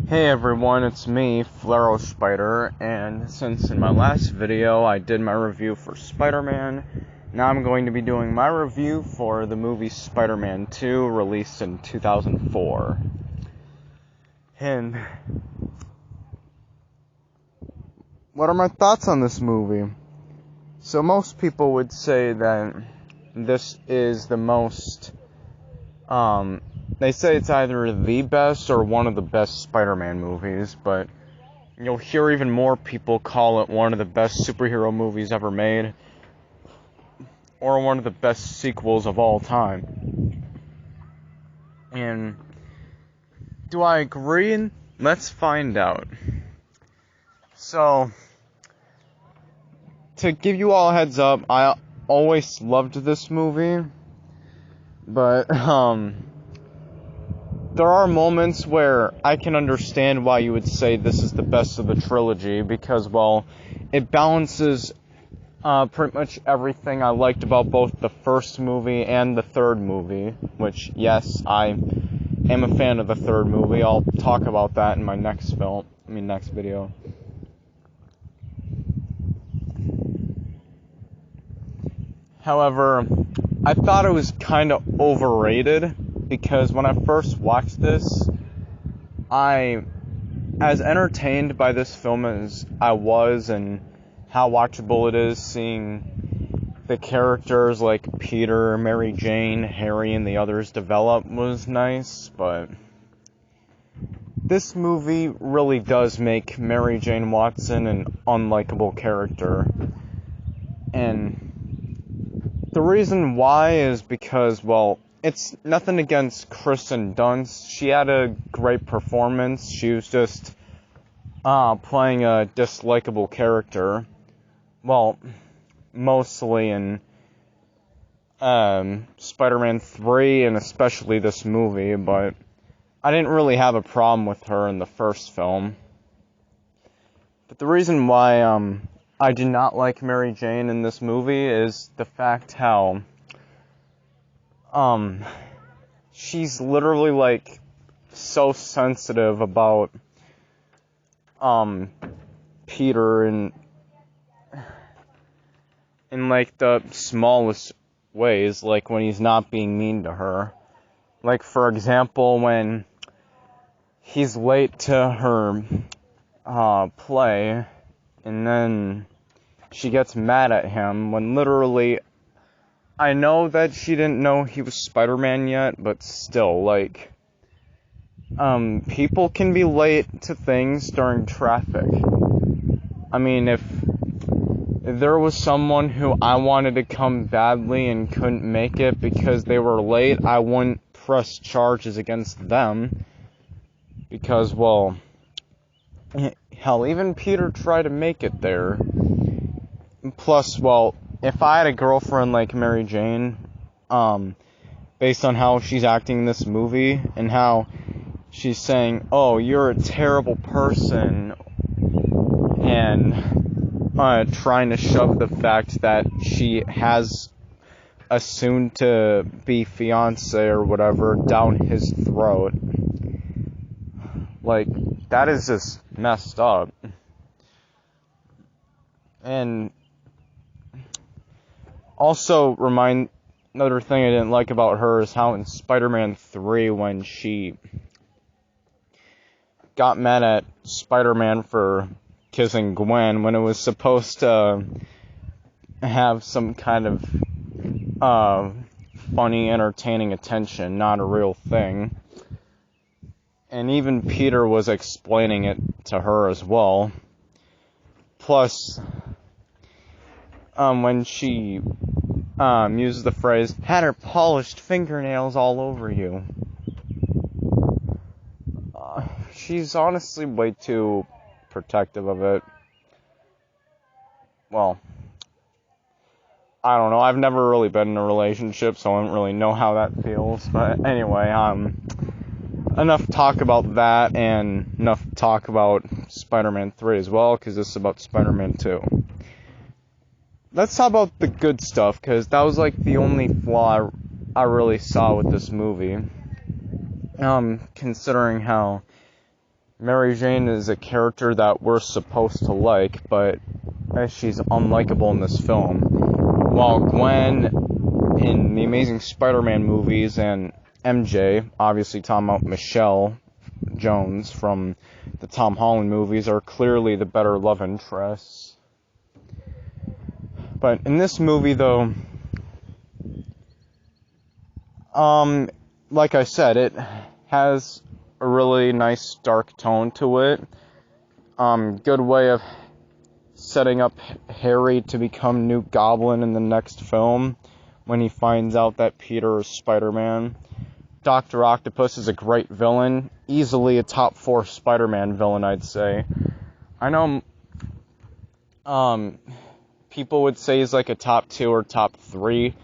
Hey everyone, it's me, Flaro Spider, and since in my last video I did my review for Spider-Man, now I'm going to be doing my review for the movie Spider-Man 2, released in 2004. And what are my thoughts on this movie? So most people would say that this is the most, they say it's either the best or one of the best Spider-Man movies, but you'll hear even more people call it one of the best superhero movies ever made, or one of the best sequels of all time. And do I agree? Let's find out. So, to give you all a heads up, I always loved this movie, but, there are moments where I can understand why you would say this is the best of the trilogy, because, well, it balances pretty much everything I liked about both the first movie and the third movie, which, yes, I am a fan of the third movie. I'll talk about that in my next video. However, I thought it was kind of overrated, because when I first watched this, as entertained by this film as I was, and how watchable it is seeing the characters like Peter, Mary Jane, Harry, and the others develop was nice, but this movie really does make Mary Jane Watson an unlikable character. And the reason why is because, well, it's nothing against Kristen Dunst. She had a great performance. She was just playing a dislikable character. Well, mostly in Spider-Man 3 and especially this movie, but I didn't really have a problem with her in the first film. But the reason why I do not like Mary Jane in this movie is the fact how she's literally, like, so sensitive about, Peter in like, the smallest ways, like, when he's not being mean to her. Like, for example, when he's late to her, play, and then she gets mad at him, when literally, I know that she didn't know he was Spider-Man yet, but still, like, people can be late to things during traffic. I mean, if there was someone who I wanted to come badly and couldn't make it because they were late, I wouldn't press charges against them, because, well, hell, even Peter tried to make it there. Plus, well, if I had a girlfriend like Mary Jane, based on how she's acting in this movie, and how she's saying, oh, you're a terrible person, and trying to shove the fact that she has a soon-to-be fiance or whatever down his throat, like, that is just messed up. And also, another thing I didn't like about her is how in Spider-Man 3, when she got mad at Spider-Man for kissing Gwen, when it was supposed to have some kind of funny, entertaining attention, not a real thing. And even Peter was explaining it to her as well. Plus, when she uses the phrase, had her polished fingernails all over you. She's honestly way too protective of it. Well, I don't know, I've never really been in a relationship, so I don't really know how that feels. But anyway, enough talk about that, and enough talk about Spider-Man 3 as well, because this is about Spider-Man 2. Let's talk about the good stuff, because that was, like, the only flaw I really saw with this movie. Considering how Mary Jane is a character that we're supposed to like, but she's unlikable in this film. While Gwen in the Amazing Spider-Man movies and MJ, obviously talking about Michelle Jones from the Tom Holland movies, are clearly the better love interests. But in this movie, though, like I said, it has a really nice dark tone to it. Good way of setting up Harry to become Newt Goblin in the next film when he finds out that Peter is Spider-Man. Dr. Octopus is a great villain, easily a top 4 Spider-Man villain, I'd say. I know people would say he's like a top 2 or top 3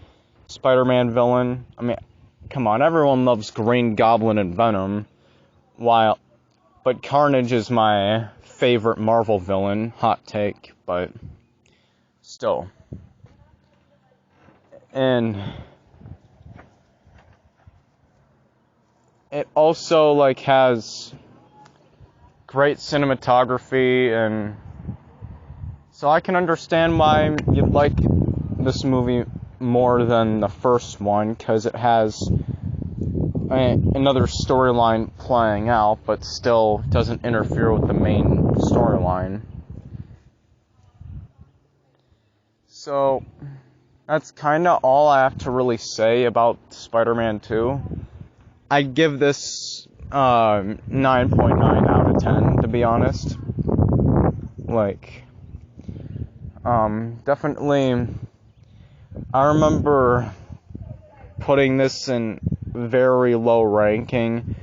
Spider-Man villain. I mean, come on, everyone loves Green Goblin and Venom, but Carnage is my favorite Marvel villain. Hot take, but still. And it also like has great cinematography, and so I can understand why you'd like this movie more than the first one, because it has another storyline playing out, but still doesn't interfere with the main storyline. So that's kind of all I have to really say about Spider-Man 2. I'd give this 9.9 out of 10, to be honest. Definitely, I remember putting this in very low ranking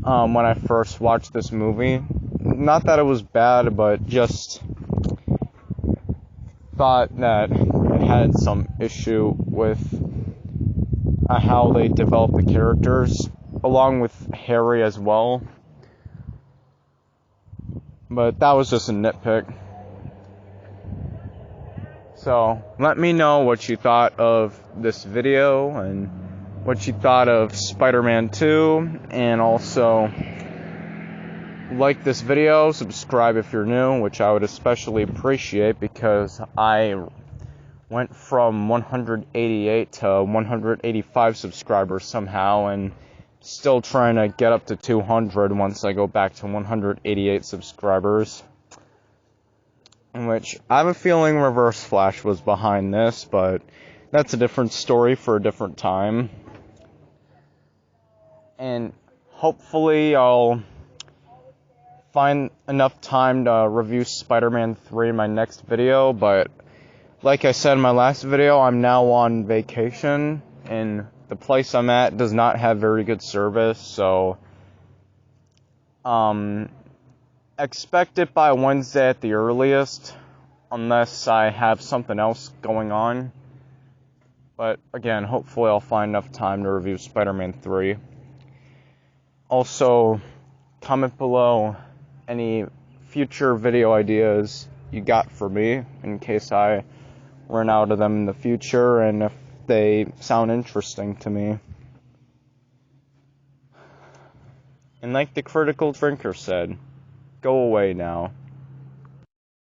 when I first watched this movie. Not that it was bad, but just thought that it had some issue with how they developed the characters, along with Harry as well. But that was just a nitpick. So, let me know what you thought of this video and what you thought of Spider-Man 2, and also like this video, subscribe if you're new, which I would especially appreciate because I went from 188 to 185 subscribers somehow, and still trying to get up to 200 once I go back to 188 subscribers. In which I have a feeling Reverse Flash was behind this, but that's a different story for a different time. And hopefully I'll find enough time to review Spider-Man 3 in my next video, but like I said in my last video, I'm now on vacation, and the place I'm at does not have very good service, so expect it by Wednesday at the earliest, unless I have something else going on. But again, hopefully I'll find enough time to review Spider-Man 3. Also, comment below any future video ideas you got for me, in case I run out of them in the future, and if they sound interesting to me. And like the Critical Drinker said, go away now.